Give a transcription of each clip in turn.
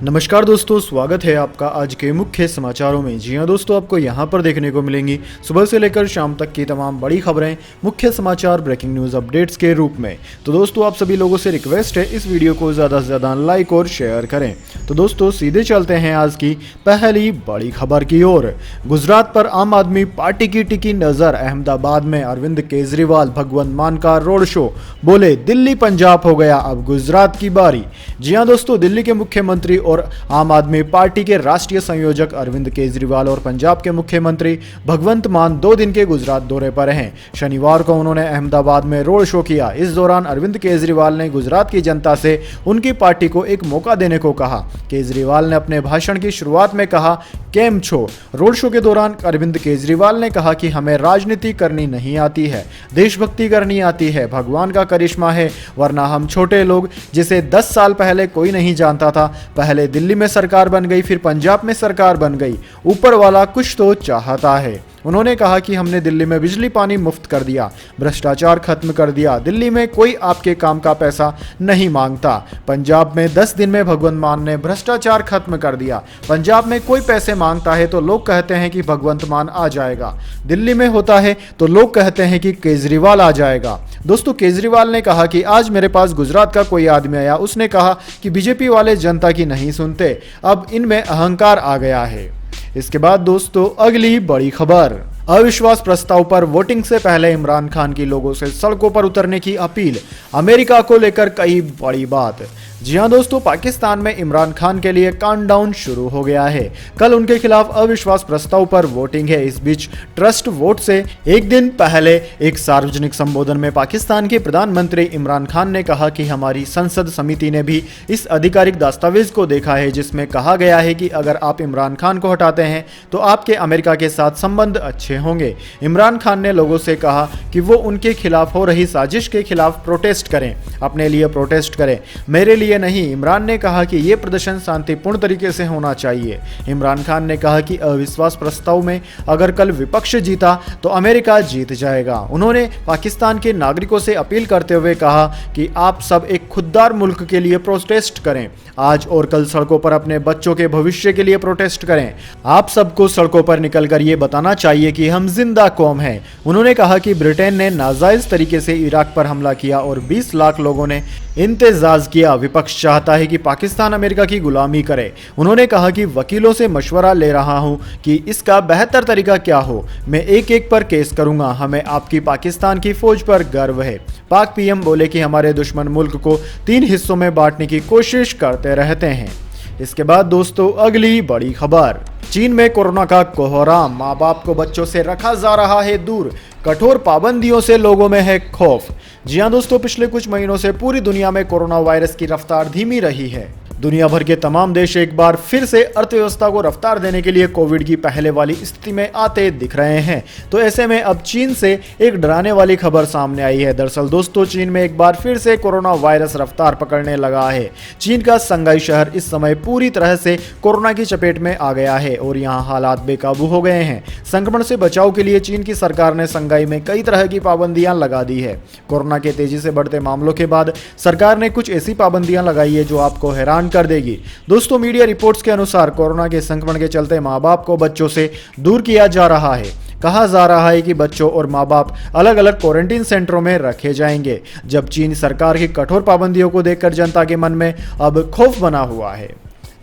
नमस्कार दोस्तों, स्वागत है आपका आज के मुख्य समाचारों में। जी हां दोस्तों, आपको यहां पर देखने को मिलेंगी सुबह से लेकर शाम तक की तमाम बड़ी खबरें, मुख्य समाचार, ब्रेकिंग न्यूज़ अपडेट्स के रूप में। तो दोस्तों, आप सभी लोगों से रिक्वेस्ट है इस वीडियो को ज़्यादा से ज़्यादा लाइक और शेयर करें। तो दोस्तों, सीधे चलते हैं आज की पहली बड़ी खबर की ओर। गुजरात पर आम आदमी पार्टी की टिकी नज़र। अहमदाबाद में अरविंद केजरीवाल भगवंत मान का रोड शो। बोले दिल्ली पंजाब हो गया, अब गुजरात की बारी। जी हां दोस्तों, दिल्ली के मुख्यमंत्री और आम आदमी पार्टी के राष्ट्रीय संयोजक अरविंद केजरीवाल और पंजाब के मुख्यमंत्री भगवंत मान 2 दिन के गुजरात दौरे पर हैं। शनिवार को उन्होंने अहमदाबाद में रोड शो किया। इस दौरान अरविंद केजरीवाल ने गुजरात की जनता से उनकी पार्टी को एक मौका देने को कहा। केजरीवाल ने अपने भाषण की शुरुआत में कहा, केम छो। रोड शो के दौरान अरविंद केजरीवाल ने कहा कि हमें राजनीति करनी नहीं आती है, देशभक्ति करनी आती है, भगवान का करिश्मा है, वरना हम छोटे लोग जिसे 10 साल पहले कोई नहीं जानता था, पहले दिल्ली में सरकार बन गई, फिर पंजाब में सरकार बन गई। ऊपर वाला कुछ तो चाहता है। उन्होंने कहा कि हमने दिल्ली में बिजली पानी मुफ्त कर दिया, भ्रष्टाचार खत्म कर दिया, दिल्ली में कोई आपके काम का पैसा नहीं मांगता। पंजाब में 10 दिन में भगवंत मान ने भ्रष्टाचार खत्म कर दिया। पंजाब में कोई पैसे मांगता है तो लोग कहते हैं कि भगवंत मान आ जाएगा, दिल्ली में होता है तो लोग कहते हैं कि केजरीवाल आ जाएगा। दोस्तों, केजरीवाल ने कहा कि आज मेरे पास गुजरात का कोई आदमी आया, उसने कहा कि बीजेपी वाले जनता की नहीं सुनते, अब इनमें अहंकार आ गया है। इसके बाद दोस्तों, अगली बड़ी खबर। अविश्वास प्रस्ताव पर वोटिंग से पहले इमरान खान की लोगों से सड़कों पर उतरने की अपील। अमेरिका को लेकर कई बड़ी बात। जी हां दोस्तों, पाकिस्तान में इमरान खान के लिए काउंटडाउन शुरू हो गया है। कल उनके खिलाफ अविश्वास प्रस्ताव पर वोटिंग है। इस बीच ट्रस्ट वोट से एक दिन पहले एक सार्वजनिक संबोधन में पाकिस्तान के प्रधानमंत्री इमरान खान ने कहा कि हमारी संसद समिति ने भी इस आधिकारिक दस्तावेज को देखा है, जिसमें कहा गया है कि अगर आप इमरान खान को हटाते हैं तो आपके अमेरिका के साथ संबंध अच्छे होंगे। इमरान खान ने लोगों से कहा कि वो उनके खिलाफ हो रही साजिश के खिलाफ प्रोटेस्ट करें, अपने लिए प्रोटेस्ट करें, मेरे लिए नहीं। इमरान ने कहा कि यह प्रदर्शन शांतिपूर्ण तरीके से होना चाहिए। इमरान खान ने कहा कि अविश्वास प्रस्ताव में अगर कल विपक्ष जीता तो अमेरिका जीत जाएगा। उन्होंने पाकिस्तान के नागरिकों से अपील करते हुए कहा कि आप सब एक खुददार मुल्क के लिए प्रोटेस्ट करें, आज और कल सड़कों पर अपने बच्चों के भविष्य के लिए प्रोटेस्ट करें। आप सबको सड़कों पर निकलकर यह बताना चाहिए कि हम जिंदा कौम हैं। उन्होंने कहा कि ब्रिटेन ने नाजायज तरीके से इराक पर हमला किया और 20 लाख लोगों ने इंतजाज किया। विपक्ष चाहता है कि पाकिस्तान अमेरिका की गुलामी करे। उन्होंने कहा कि वकीलों से मशवरा ले रहा हूं कि इसका बेहतर तरीका क्या हो। मैं एक एक पर केस करूंगा। हमें आपकी पाकिस्तान की फौज पर गर्व है। पाक पीएम बोले कि हमारे दुश्मन मुल्क को 3 हिस्सों में बांटने की कोशिश करते रहते हैं। इसके बाद दोस्तों, अगली बड़ी खबर। चीन में कोरोना का कोहराम, माँ बाप को बच्चों से रखा जा रहा है दूर, कठोर पाबंदियों से लोगों में है खौफ। जी हां दोस्तों, पिछले कुछ महीनों से पूरी दुनिया में कोरोना वायरस की रफ्तार धीमी रही है। दुनिया भर के तमाम देश एक बार फिर से अर्थव्यवस्था को रफ्तार देने के लिए कोविड की पहले वाली स्थिति में आते दिख रहे हैं। तो ऐसे में अब चीन से एक डराने वाली खबर सामने आई है। दरअसल दोस्तों, चीन में एक बार फिर से कोरोना वायरस रफ्तार पकड़ने लगा है। चीन का संघाई शहर इस समय पूरी तरह से कोरोना की चपेट में आ गया है और यहाँ हालात बेकाबू हो गए हैं। संक्रमण से बचाव के लिए चीन की सरकार ने संघाई में कई तरह की पाबंदियां लगा दी है। कोरोना के तेजी से बढ़ते मामलों के बाद सरकार ने कुछ ऐसी पाबंदियां लगाई है जो आपको हैरान कर देगी। दोस्तों, मीडिया रिपोर्ट्स के अनुसार कोरोना के संक्रमण के चलते माँ बाप को बच्चों से दूर किया जा रहा है। कहा जा रहा है कि बच्चों और माँ बाप अलग अलग क्वारंटीन सेंटरों में रखे जाएंगे। जब चीन सरकार की कठोर पाबंदियों को देखकर जनता के मन में अब खौफ बना हुआ है।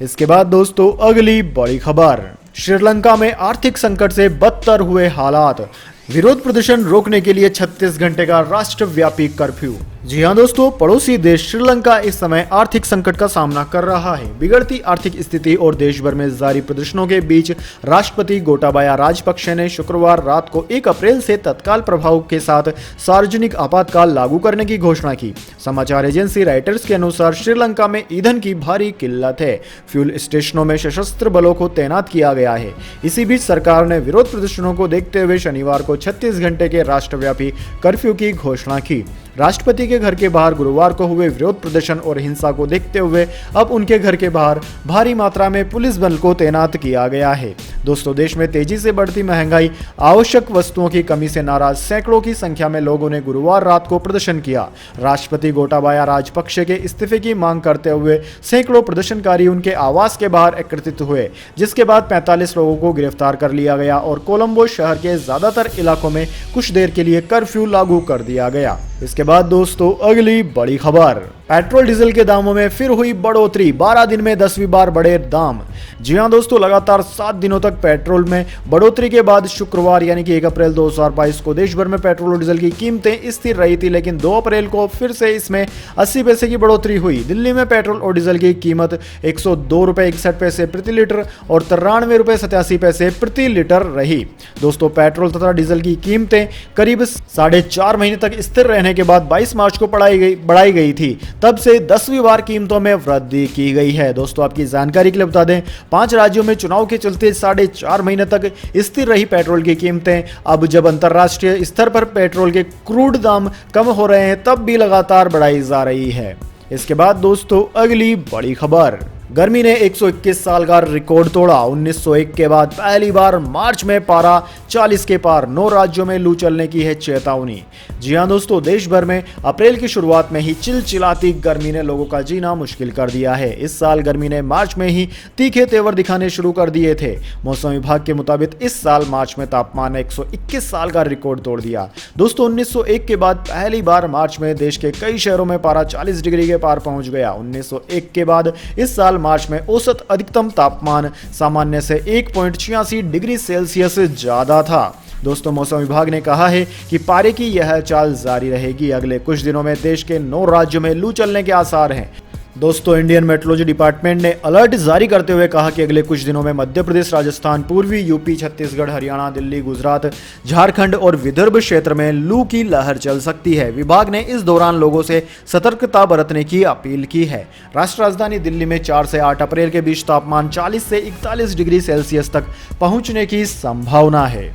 इसके बाद दोस्तों, अगली बड़ी खबर। श्रीलंका में आर्थिक संकट से बदतर हुए हालात। विरोध प्रदर्शन रोकने के लिए 36 घंटे का राष्ट्रव्यापी कर्फ्यू। जी हां दोस्तों, पड़ोसी देश श्रीलंका इस समय आर्थिक संकट का सामना कर रहा है। बिगड़ती आर्थिक स्थिति और देश भर में जारी प्रदर्शनों के बीच राष्ट्रपति गोटाबाया राजपक्षे ने शुक्रवार रात को 1 अप्रैल से तत्काल प्रभाव के साथ सार्वजनिक आपातकाल लागू करने की घोषणा की। समाचार एजेंसी राइटर्स के अनुसार श्रीलंका में ईंधन की भारी किल्लत है। फ्यूल स्टेशनों में सशस्त्र बलों को तैनात किया गया है। इसी बीच सरकार ने विरोध प्रदर्शनों को देखते हुए शनिवार को 36 घंटे के राष्ट्रव्यापी कर्फ्यू की घोषणा की। राष्ट्रपति के घर के बाहर गुरुवार को हुए विरोध प्रदर्शन और हिंसा को देखते हुए अब उनके घर के बाहर भारी मात्रा में पुलिस बल को तैनात किया गया है। दोस्तों, देश में तेजी से बढ़ती महंगाई, आवश्यक वस्तुओं की कमी से नाराज सैकड़ों की संख्या में लोगों ने गुरुवार रात को प्रदर्शन किया। राष्ट्रपति गोटाबाया राजपक्षे के इस्तीफे की मांग करते हुए सैकड़ों प्रदर्शनकारी उनके आवास के बाहर एकत्रित हुए, जिसके बाद 45 लोगों को गिरफ्तार कर लिया गया और कोलंबो शहर के ज्यादातर इलाकों में कुछ देर के लिए कर्फ्यू लागू कर दिया गया। इसके बाद दोस्तों, अगली बड़ी खबर, पेट्रोल डीजल के दामों में फिर हुई बढ़ोतरी, 12 दिन में 10वीं बार बढ़े दाम। जी हां दोस्तों, लगातार 7 दिनों तक पेट्रोल में बढ़ोतरी के बाद शुक्रवार यानी कि 1 अप्रैल 2022 को देश भर में पेट्रोल और डीजल की कीमतें स्थिर रही थी, लेकिन 2 अप्रैल को फिर से इसमें 80 पैसे की बढ़ोतरी हुई। दिल्ली में पेट्रोल और डीजल की कीमत 102 रुपए 61 पैसे प्रति लीटर और 93 रुपए 87 पैसे प्रति लीटर रही। दोस्तों, पेट्रोल तथा डीजल की कीमतें करीब 4.5 महीने तक स्थिर रहने के बाद 22 मार्च को बढ़ाई गई थी। तब से 10वीं बार कीमतों में वृद्धि की गई है। दोस्तों, आपकी जानकारी के लिए बता दें, 5 राज्यों में चुनाव के चलते 4.5 महीने तक स्थिर रही पेट्रोल की कीमतें अब जब अंतर्राष्ट्रीय स्तर पर पेट्रोल के क्रूड दाम कम हो रहे हैं तब भी लगातार बढ़ाई जा रही है। इसके बाद दोस्तों, अगली बड़ी खबर, गर्मी ने 121 साल का रिकॉर्ड तोड़ा। 1901 के बाद पहली बार मार्च में पारा 40 के पार, 9 राज्यों में लू चलने की है चेतावनी। जी हां दोस्तों, देश भर में अप्रैल की शुरुआत में ही चिलचिलाती गर्मी ने लोगों का जीना मुश्किल कर दिया है। इस साल गर्मी ने मार्च में ही तीखे तेवर दिखाने शुरू कर दिए थे। मौसम विभाग के मुताबिक इस साल मार्च में तापमान ने 121 साल का रिकॉर्ड तोड़ दिया। दोस्तों, 1901 के बाद पहली बार मार्च में देश के कई शहरों में पारा 40 डिग्री के पार पहुंच गया। 1901 के बाद इस साल मार्च में औसत अधिकतम तापमान सामान्य से 1.86 डिग्री सेल्सियस ज्यादा था। दोस्तों, मौसम विभाग ने कहा है कि पारे की यह चाल जारी रहेगी। अगले कुछ दिनों में देश के 9 राज्यों में लू चलने के आसार हैं। दोस्तों, इंडियन मेट्रोलॉजी डिपार्टमेंट ने अलर्ट जारी करते हुए कहा कि अगले कुछ दिनों में मध्य प्रदेश, राजस्थान, पूर्वी यूपी, छत्तीसगढ़, हरियाणा, दिल्ली, गुजरात, झारखंड और विदर्भ क्षेत्र में लू की लहर चल सकती है। विभाग ने इस दौरान लोगों से सतर्कता बरतने की अपील की है। राष्ट्रीय राजधानी दिल्ली में 4 से 8 अप्रैल के बीच तापमान 40 से 41 डिग्री सेल्सियस तक पहुंचने की संभावना है।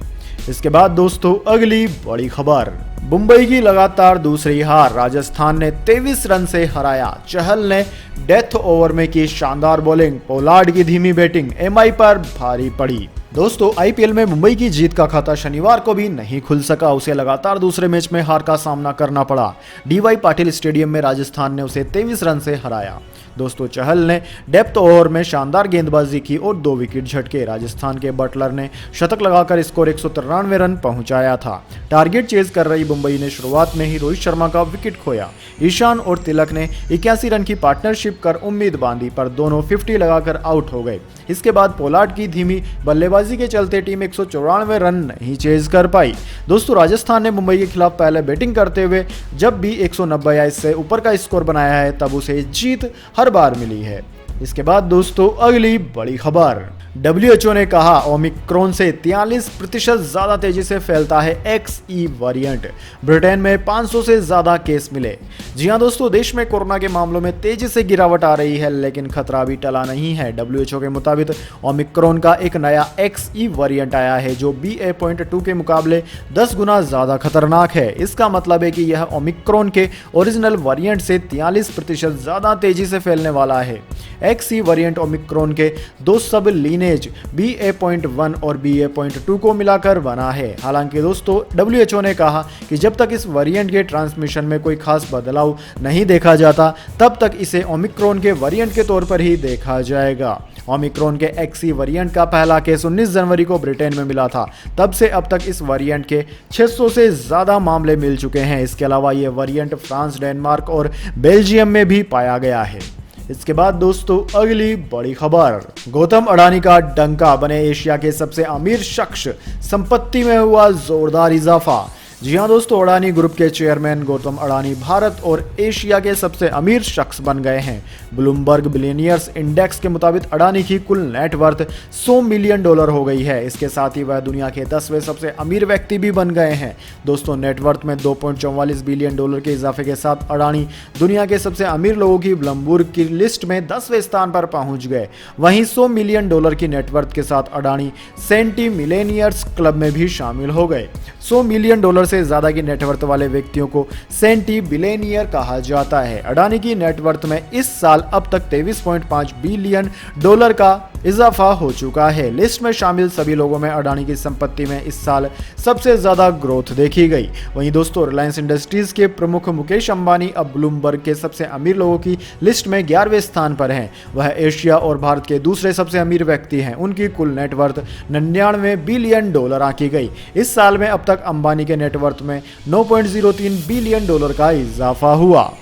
इसके बाद दोस्तों, अगली बड़ी खबर, मुंबई की लगातार दूसरी हार, राजस्थान ने 23 रन से हराया। चहल ने डेथ ओवर में की शानदार बॉलिंग, पोलार्ड की धीमी बैटिंग एमआई पर भारी पड़ी। दोस्तों, आईपीएल में मुंबई की जीत का खाता शनिवार को भी नहीं खुल सका। उसे लगातार दूसरे मैच में हार का सामना करना पड़ा। डीवाई पाटिल स्टेडियम में राजस्थान ने उसे 23 रन से हराया। दोस्तों, चहल ने डेप्थ ओवर में शानदार गेंदबाजी की और 2 विकेट झटके। राजस्थान के बटलर ने शतक लगाकर स्कोर 193 रन पहुंचाया था। टारगेट चेज कर रही मुंबई ने शुरुआत में ही रोहित शर्मा का विकेट खोया। ईशान और तिलक ने 81 रन की पार्टनरशिप कर उम्मीद बांधी, पर दोनों 50 लगाकर आउट हो गए। इसके बाद पोलार्ड की धीमी बल्लेबाजी के चलते टीम 194 रन नहीं चेज कर पाई। दोस्तों, राजस्थान ने मुंबई के खिलाफ पहले बैटिंग करते हुए जब भी 190 या इससे ऊपर का स्कोर बनाया है तब उसे जीत हर बार मिली है। इसके बाद दोस्तों, अगली बड़ी खबर, WHO ने कहा ओमिक्रॉन से 43% ज्यादा तेजी से फैलता है XE वेरिएंट। ब्रिटेन में 500 से ज्यादा केस मिले। जी हां दोस्तों, देश में कोरोना के मामलों में तेजी से गिरावट आ रही है, लेकिन खतरा अभी टला नहीं है। WHO के मुताबिक ओमिक्रॉन का एक नया XE वेरिएंट आया है जो BA.2 के मुकाबले 10 गुना ज्यादा खतरनाक है। इसका मतलब है कि यह ओमिक्रॉन के ओरिजिनल वेरिएंट से 43% ज्यादा तेजी से फैलने वाला है। XE वेरिएंट ओमिक्रॉन के 2 सब लीनेज BA.1 और BA.2 को मिलाकर बना है। हालांकि दोस्तों, WHO ने कहा कि जब तक इस वेरिएंट के ट्रांसमिशन में कोई खास बदलाव नहीं देखा जाता तब तक इसे ओमिक्रॉन के वेरिएंट के तौर पर ही देखा जाएगा। ओमिक्रॉन के XE वेरिएंट का पहला केस 19 जनवरी को ब्रिटेन में मिला था। तब से अब तक इस वेरिएंट के 600 से ज्यादा मामले मिल चुके हैं। इसके अलावा ये वेरिएंट फ्रांस, डेनमार्क और बेल्जियम में भी पाया गया है। इसके बाद दोस्तों, अगली बड़ी खबर, गौतम अडानी का डंका, बने एशिया के सबसे अमीर शख्स, संपत्ति में हुआ जोरदार इजाफा। जी हां दोस्तों, अडानी ग्रुप के चेयरमैन गौतम अडानी भारत और एशिया के सबसे अमीर शख्स बन गए हैं। ब्लूमबर्ग बिलियनियर्स इंडेक्स के मुताबिक अडानी की कुल नेटवर्थ $100 मिलियन हो गई है। इसके साथ ही वह दुनिया के 10वें सबसे अमीर व्यक्ति भी बन गए हैं। दोस्तों, नेटवर्थ में $2.44 बिलियन के इजाफे के साथ अडानी दुनिया के सबसे अमीर लोगों की ब्लूमबर्ग की लिस्ट में 10वें स्थान पर पहुंच गए। वहीं $100 मिलियन की नेटवर्थ के साथ अडानी सेंटी मिलेनियर्स क्लब में भी शामिल हो गए। $100 मिलियन से सबसे ज्यादा की नेटवर्थ वाले व्यक्तियों को सेंटी बिलियनियर कहा जाता है। अडानी की नेटवर्थ में इस साल अब तक 23.5 बिलियन डॉलर का इजाफा हो चुका है। लिस्ट में शामिल सभी लोगों में अडानी की संपत्ति में इस साल सबसे ज्यादा ग्रोथ देखी गई। वहीं दोस्तों रिलायंस इंडस्ट्रीज के प्रमुख मुकेश अंबानी अब ब्लूमबर्ग के सबसे अमीर लोगों की लिस्ट में 11वें स्थान पर हैं। वह एशिया और भारत के दूसरे सबसे अमीर व्यक्ति हैं। उनकी कुल नेटवर्थ 99 बिलियन डॉलर आंकी गई। इस साल में अब तक अंबानी के नेटवर्थ में 9.03 बिलियन डॉलर का इजाफा हुआ।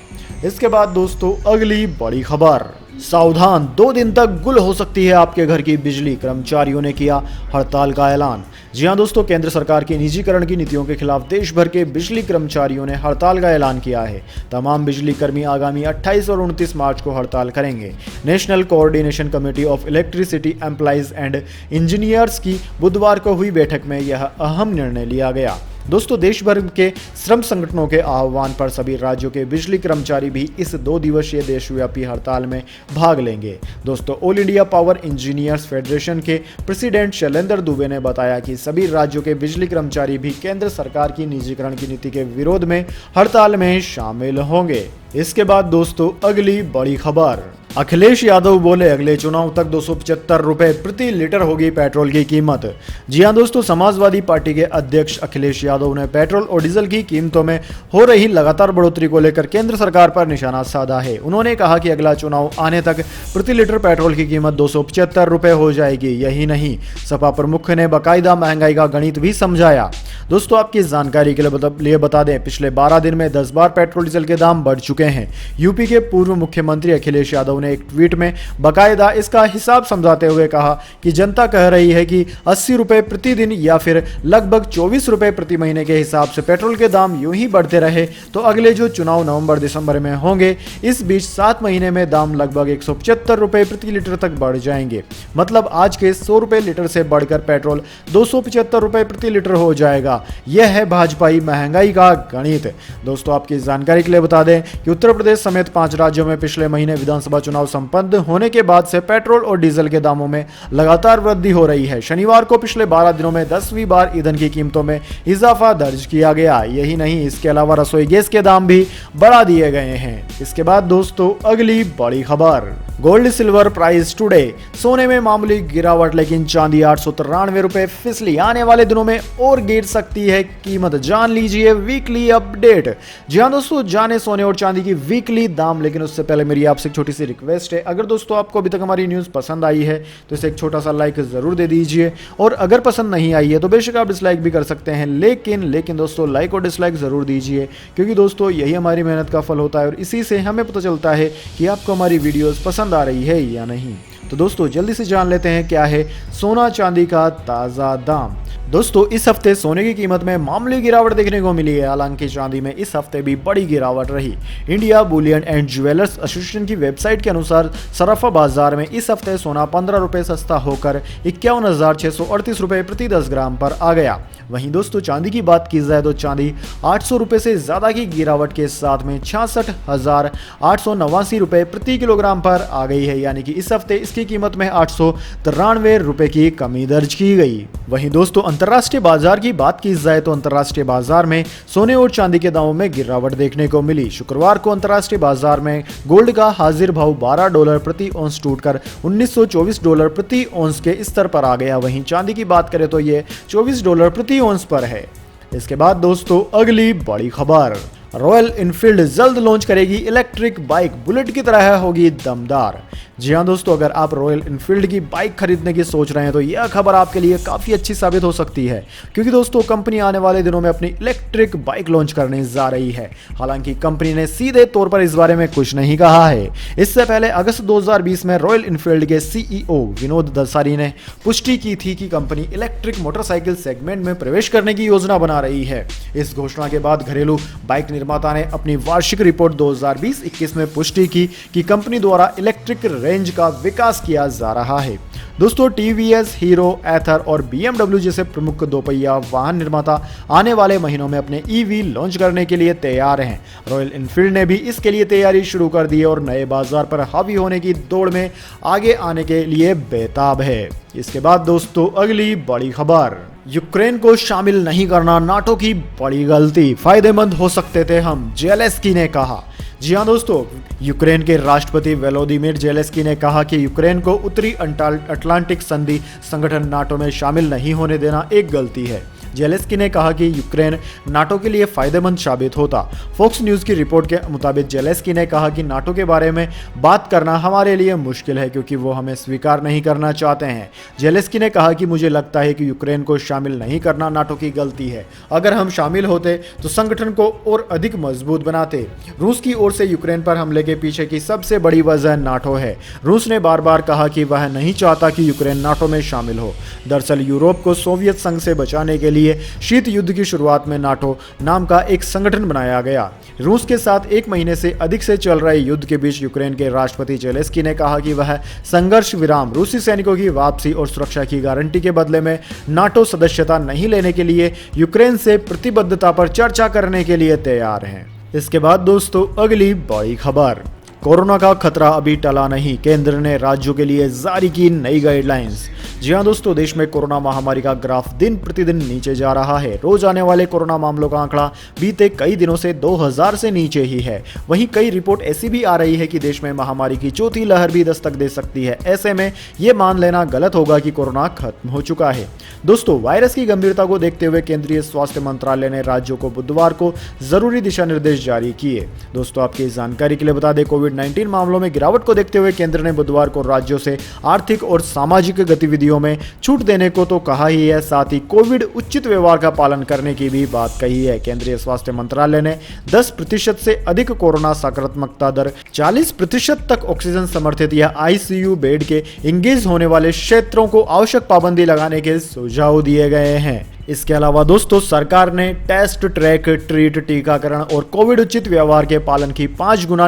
इसके बाद दोस्तों अगली बड़ी खबर, सावधान 2 दिन तक गुल हो सकती है आपके घर की बिजली, कर्मचारियों ने किया हड़ताल का ऐलान। जी हां दोस्तों, केंद्र सरकार की निजीकरण की नीतियों के खिलाफ देश भर के बिजली कर्मचारियों ने हड़ताल का ऐलान किया है। तमाम बिजली कर्मी आगामी 28 और 29 मार्च को हड़ताल करेंगे। National coordination committee of electricity employees and engineers की बुधवार को हुई बैठक में यह अहम निर्णय लिया गया। दोस्तों देश भर के श्रम संगठनों के आह्वान पर सभी राज्यों के बिजली कर्मचारी भी इस 2 दिवसीय देशव्यापी हड़ताल में भाग लेंगे। दोस्तों all India power engineers federation के प्रेसिडेंट शैलेंद्र दुबे ने बताया कि सभी राज्यों के बिजली कर्मचारी भी केंद्र सरकार की निजीकरण की नीति के विरोध में हड़ताल में शामिल होंगे। इसके बाद दोस्तों अगली बड़ी खबर, अखिलेश यादव बोले अगले चुनाव तक 275 रुपए प्रति लीटर होगी पेट्रोल की कीमत। जी हां दोस्तों, समाजवादी पार्टी के अध्यक्ष अखिलेश यादव ने पेट्रोल और डीजल की कीमतों में हो रही लगातार बढ़ोतरी को लेकर केंद्र सरकार पर निशाना साधा है। उन्होंने कहा कि अगला चुनाव आने तक प्रति लीटर पेट्रोल की कीमत 275 रुपए हो जाएगी। यही नहीं, सपा प्रमुख ने बाकायदा महंगाई का गणित भी समझाया। दोस्तों आपकी जानकारी के लिए बता दें, पिछले 12 दिन में 10 बार पेट्रोल डीजल के दाम बढ़ चुके हैं। यूपी के पूर्व मुख्यमंत्री अखिलेश यादव ने एक ट्वीट में बाकायदा इसका हिसाब समझाते हुए कहा कि जनता कह रही है कि 80 रुपए प्रति दिन या फिर लगभग 24 रुपए प्रति महीने के हिसाब से पेट्रोल के दाम यूं ही बढ़ते रहे तो अगले जो चुनाव नवंबर दिसंबर में होंगे, इस बीच 7 महीने में दाम लगभग 175 रुपए प्रति लीटर तक बढ़ जाएंगे। मतलब आज के 100 रुपए लीटर से बढ़कर पेट्रोल 275 रुपए प्रति लीटर हो जाएगा। यह है भाजपाई महंगाई का गणित। दोस्तों आपकी जानकारी के लिए बता दें कि उत्तर प्रदेश समेत 5 राज्यों में पिछले महीने विधानसभा चुनाव संपन्न होने के बाद से पेट्रोल और डीजल के दामों में लगातार वृद्धि हो रही है। शनिवार को पिछले 12 दिनों में 10वीं बार ईंधन की कीमतों में इजाफा दर्ज किया गया। यही नहीं, इसके अलावा रसोई गैस के दाम भी बढ़ा दिए गए हैं। इसके बाद दोस्तों अगली बड़ी खबर, गोल्ड सिल्वर प्राइस टुडे, सोने में मामूली गिरावट लेकिन चांदी 893 रुपए फिसली। आने वाले दिनों में और गिर सकती है कीमत, जान लीजिए वीकली अपडेट। जी हां दोस्तों, जाने सोने और चांदी की वीकली दाम, लेकिन उससे पहले मेरी आपसे एक छोटी सी रिक्वेस्ट है, अगर दोस्तों आपको अभी तक हमारी न्यूज़ पसंद आई है तो इसे एक छोटा सा लाइक जरूर दे दीजिए, और अगर पसंद नहीं आई है तो बेशक आप डिसलाइक भी कर सकते हैं, लेकिन दोस्तों लाइक और डिसलाइक जरूर दीजिए, क्योंकि दोस्तों यही हमारी मेहनत का फल होता है और इसी से हमें पता चलता है कि आपको हमारी वीडियोस पसंद आ रही है या नहीं। तो दोस्तों जल्दी से जान लेते हैं क्या है सोना चांदी का ताज़ा दाम। दोस्तों इस हफ्ते सोने की कीमत में मामूली गिरावट देखने को मिली है, हालांकि चांदी में इस हफ्ते भी बड़ी गिरावट रही। India Boolean and jewellers association की वेबसाइट के अनुसार सराफा बाजार में इस हफ्ते सोना 15 रुपए सस्ता होकर 51,638 रुपए प्रति 10 ग्राम पर आ गया। वहीं दोस्तों चांदी की बात की जाए तो चांदी 800 रुपए से ज्यादा की गिरावट के साथ में 66,889 रुपए प्रति किलोग्राम पर आ गई है, यानी कि इस हफ्ते इसकी कीमत में 893 रुपए की कमी दर्ज की गई। वहीं दोस्तों अंतर्राष्ट्रीय बाजार की बात की जाए तो अंतर्राष्ट्रीय बाजार में सोने और चांदी के दामों में गिरावट देखने को मिली। शुक्रवार को अंतर्राष्ट्रीय बाजार में गोल्ड का हाजिर भाव $12 प्रति औंस टूटकर $1924 प्रति औंस के स्तर पर आ गया। वहीं चांदी की बात करें तो ये $24 प्रति औंस पर है। इसके बाद दोस्तों अगली बड़ी खबर, रॉयल इनफील्ड जल्द लॉन्च करेगी इलेक्ट्रिक बाइक, बुलेट की तरह होगी दमदार। जी हां दोस्तों, अगर आप रॉयल इनफील्ड की बाइक खरीदने की सोच रहे हैं तो यह खबर आपके लिए काफ़ी अच्छी साबित हो सकती है, क्योंकि दोस्तों कंपनी आने वाले दिनों में अपनी इलेक्ट्रिक बाइक लॉन्च करने जा रही है। हालांकि कंपनी ने सीधे तौर पर इस बारे में कुछ नहीं कहा है। इससे पहले अगस्त 2020 में रॉयल इनफील्ड के CEO विनोद दसारी ने पुष्टि की थी कि कंपनी इलेक्ट्रिक मोटरसाइकिल सेगमेंट में प्रवेश करने की योजना बना रही है। इस घोषणा के बाद घरेलू बाइक निर्माता ने अपनी वार्षिक रिपोर्ट 2020-21 में पुष्टि की कि कंपनी द्वारा इलेक्ट्रिक रेंज का विकास किया जा रहा है। दोस्तों टीवीएस, हीरो, एथर और BMW जैसे प्रमुख दोपहिया वाहन निर्माता आने वाले महीनों में अपने EV लॉन्च करने के लिए तैयार हैं। रॉयल इनफील्ड ने भी इसके लिए तैयारी शुरू कर दी है और नए बाजार पर हावी होने की दौड़ में आगे आने के लिए बेताब है। इसके बाद दोस्तों अगली बड़ी खबर, यूक्रेन को शामिल नहीं करना नाटो की बड़ी गलती, फायदेमंद हो सकते थे हम, जेलेंस्की ने कहा। जी हाँ दोस्तों, यूक्रेन के राष्ट्रपति वोलोदिमीर जेलेंस्की ने कहा कि यूक्रेन को उत्तरी अटलांटिक संधि संगठन नाटो में शामिल नहीं होने देना एक गलती है। जेलेंस्की ने कहा कि यूक्रेन नाटो के लिए फायदेमंद साबित होता। फॉक्स न्यूज़ की रिपोर्ट के मुताबिक जेलेंस्की ने कहा कि नाटो के बारे में बात करना हमारे लिए मुश्किल है क्योंकि वो हमें स्वीकार नहीं करना चाहते हैं। जेलेंस्की ने कहा कि मुझे लगता है कि यूक्रेन को शामिल नहीं करना नाटो की गलती है। अगर हम शामिल होते तो संगठन को और अधिक मजबूत बनाते। रूस की ओर से यूक्रेन पर हमले के पीछे की सबसे बड़ी वजह नाटो है। रूस ने बार बार कहा कि वह नहीं चाहता कि यूक्रेन नाटो में शामिल हो। दरअसल यूरोप को सोवियत संघ से बचाने के लिए शीत युद्ध की शुरुआत में नाटो नाम का एक संगठन बनाया गया। रूस के साथ 1 महीने से अधिक से चल रहे युद्ध के बीच यूक्रेन के राष्ट्रपति जेलेंस्की ने कहा कि वह संघर्ष विराम, रूसी सैनिकों की वापसी और सुरक्षा की गारंटी के बदले में नाटो सदस्यता नहीं लेने के लिए यूक्रेन से प्रतिबद्धता पर चर्चा करने के लिए तैयार हैं। इसके बाद दोस्तों अगली बड़ी खबर, कोरोना का खतरा अभी टला नहीं, केंद्र ने राज्यों के लिए जारी की नई गाइडलाइंस। जी हां दोस्तों, देश में कोरोना महामारी का ग्राफ दिन प्रतिदिन नीचे जा रहा है। रोज आने वाले कोरोना मामलों का आंकड़ा बीते कई दिनों से 2000 से नीचे ही है। वहीं कई रिपोर्ट ऐसी भी आ रही है कि देश में महामारी की चौथी लहर भी दस्तक दे सकती है। ऐसे में ये मान लेना गलत होगा कि कोरोना खत्म हो चुका है। दोस्तों, वायरस की गंभीरता को देखते हुए केंद्रीय स्वास्थ्य मंत्रालय ने राज्यों को बुधवार को जरूरी दिशा निर्देश जारी किए। दोस्तों, आपकी जानकारी के लिए बता दें, कोविड-19 मामलों में गिरावट को देखते हुए केंद्र ने बुधवार को राज्यों से आर्थिक और सामाजिक गतिविधियों में छूट देने को तो कहा ही है, साथ ही कोविड उचित व्यवहार का पालन करने की भी बात कही है। केंद्रीय स्वास्थ्य मंत्रालय ने 10% से अधिक कोरोना सकारात्मकता दर, 40% तक ऑक्सीजन समर्थित या आईसीयू बेड के इंगेज होने वाले क्षेत्रों को आवश्यक पाबंदी लगाने के सुझाव दिए गए हैं। इसके अलावा दोस्तों, सरकार ने टेस्ट, ट्रैक, ट्रीट, टीकाकरण और कोविड उचित व्यवहार के पालन की 5 गुना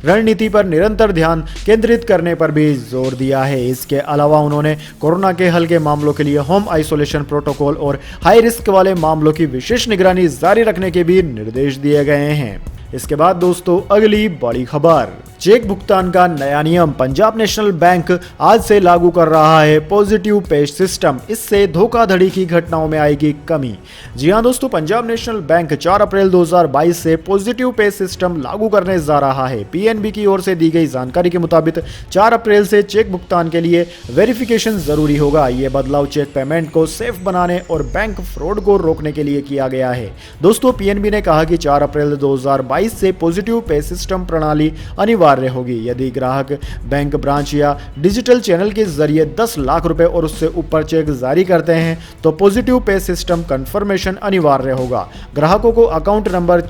रणनीति पर निरंतर ध्यान केंद्रित करने पर भी जोर दिया है। इसके अलावा उन्होंने कोरोना के हल्के मामलों के लिए होम आइसोलेशन प्रोटोकॉल और हाई रिस्क वाले मामलों की विशेष निगरानी जारी रखने के भी निर्देश दिए गए हैं। इसके बाद दोस्तों अगली बड़ी खबर, चेक भुगतान का नया नियम, पंजाब नेशनल बैंक आज से लागू कर रहा है पॉजिटिव पे सिस्टम, इससे धोखाधड़ी की घटनाओं में आएगी कमी। जी हां दोस्तों, पंजाब नेशनल बैंक 4 अप्रैल 2022 से पॉजिटिव पे सिस्टम लागू करने जा रहा है। पीएनबी की ओर से दी गई जानकारी के मुताबिक 4 अप्रैल से चेक भुगतान के लिए वेरिफिकेशन जरूरी होगा। यह बदलाव चेक पेमेंट को सेफ बनाने और बैंक फ्रॉड को रोकने के लिए किया गया है। दोस्तों, पीएनबी ने कहा कि 4 अप्रैल 2022 से पॉजिटिव पे सिस्टम प्रणाली अनिवार्य होगी। यदि ग्राहक बैंक ब्रांच या डिजिटल चैनल के जरिए 10 लाख रुपए और उससे ऊपर चेक जारी करते हैं तो पॉजिटिव पे सिस्टम कंफर्मेशन अनिवार्य होगा। ग्राहकों को account number,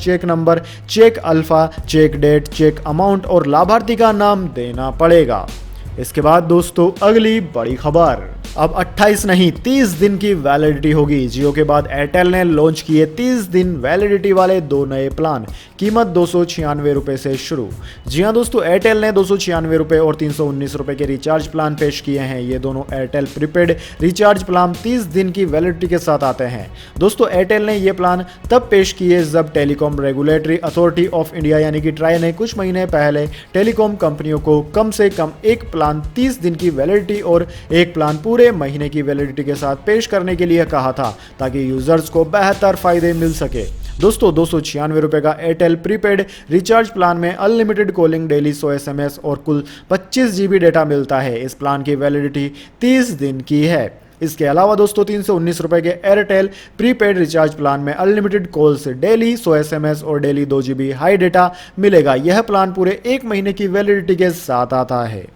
check alpha, check date, check amount और लाभार्थी का नाम देना पड़ेगा। इसके बाद दोस्तों अगली बड़ी खबर, अब 28 नहीं 30 दिन की वैलिडिटी होगी। जियो के बाद एयरटेल ने लॉन्च किए 30 दिन वैलिडिटी वाले 2 नए प्लान, कीमत 296 रुपए से शुरू। जी हां दोस्तों, एयरटेल ने 296 रुपए और 319 रुपए के रिचार्ज प्लान पेश किए हैं। ये दोनों एयरटेल प्रीपेड रिचार्ज प्लान 30 दिन की वैलिडिटी के साथ आते हैं। दोस्तों, एयरटेल ने ये प्लान तब पेश किए जब telecom regulatory authority of India यानी कि ट्राई ने कुछ महीने पहले टेलीकॉम कंपनियों को कम से कम एक प्लान 30 दिन की वैलिडिटी और एक प्लान पूरे महीने की वैलिडिटी के साथ पेश करने के लिए कहा था, ताकि यूजर्स को बेहतर फायदे मिल सके। दोस्तों, 296 रुपए का एयरटेल प्रीपेड रिचार्ज प्लान में अनलिमिटेड कॉलिंग, डेली 100 SMS और कुल 25 GB डेटा मिलता है। इस प्लान की वैलिडिटी 30 दिन की है। इसके अलावा दोस्तों 319 रुपए के एयरटेल प्रीपेड रिचार्ज प्लान में अनलिमिटेड कॉल्स, डेली 100 SMS और डेली 2 GB हाई डेटा मिलेगा। यह प्लान पूरे 1 महीने की वैलिडिटी के साथ आता है।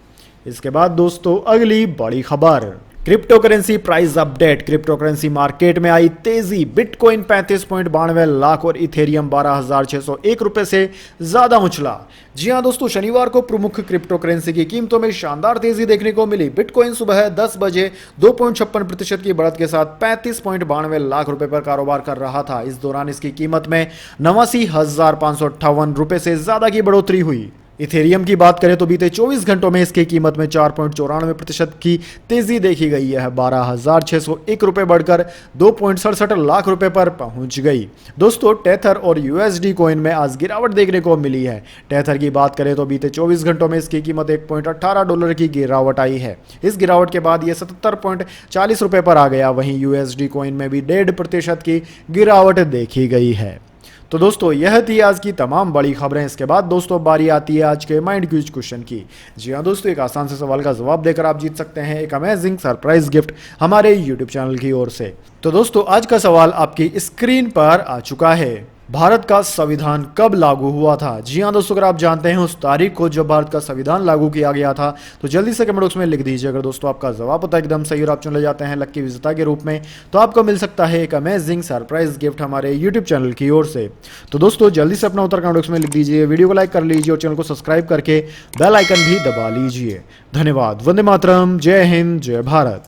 इसके बाद दोस्तों अगली बड़ी खबर, crypto currency price update, crypto currency market में आई तेजी, बिटकॉइन 35.92 लाख और इथेरियम 12,601 रुपए से ज्यादा उछला। जी हां दोस्तों, शनिवार को प्रमुख क्रिप्टो करेंसी की कीमतों में शानदार तेजी देखने को मिली। बिटकॉइन सुबह 10 बजे 2.56% की बढ़त के साथ 35.92 लाख रुपए पर कारोबार कर रहा था। इस दौरान इसकी कीमत में 89,558 रुपए से ज्यादा की बढ़ोतरी हुई। इथेरियम की बात करें तो बीते 24 घंटों में इसकी कीमत में 4.94% की तेजी देखी गई है। 12,601 रुपये बढ़कर 2.67 लाख रुपए पर पहुंच गई। दोस्तों, टेथर और यूएसडी कॉइन में आज गिरावट देखने को मिली है। टेथर की बात करें तो बीते 24 घंटों में इसकी कीमत $1.18 की गिरावट आई है। इस गिरावट के बाद यह 77.40 रुपये पर आ गया। वहीं यूएसडी कॉइन में भी 1.5% की गिरावट देखी गई है। तो दोस्तों, यह थी आज की तमाम बड़ी खबरें। इसके बाद दोस्तों बारी आती है आज के माइंड क्विज क्वेश्चन की। जी हाँ दोस्तों, एक आसान से सवाल का जवाब देकर आप जीत सकते हैं एक अमेजिंग सरप्राइज गिफ्ट हमारे यूट्यूब चैनल की ओर से। तो दोस्तों, आज का सवाल आपकी स्क्रीन पर आ चुका है। भारत का संविधान कब लागू हुआ था? जी हाँ दोस्तों, अगर आप जानते हैं उस तारीख को जब भारत का संविधान लागू किया गया था तो जल्दी से कमेंट बॉक्स में लिख दीजिए। अगर दोस्तों आपका जवाब पता एकदम सही और आप चुने जाते हैं लक्की विजेता के रूप में, तो आपको मिल सकता है एक अमेजिंग सरप्राइज गिफ्ट हमारे यूट्यूब चैनल की ओर से। तो दोस्तों, जल्दी से अपना उत्तर कमेंट बॉक्स में लिख दीजिए, वीडियो को लाइक कर लीजिए और चैनल को सब्सक्राइब करके बेल आइकन भी दबा लीजिए। धन्यवाद। वंदे मातरम। जय हिंद, जय भारत।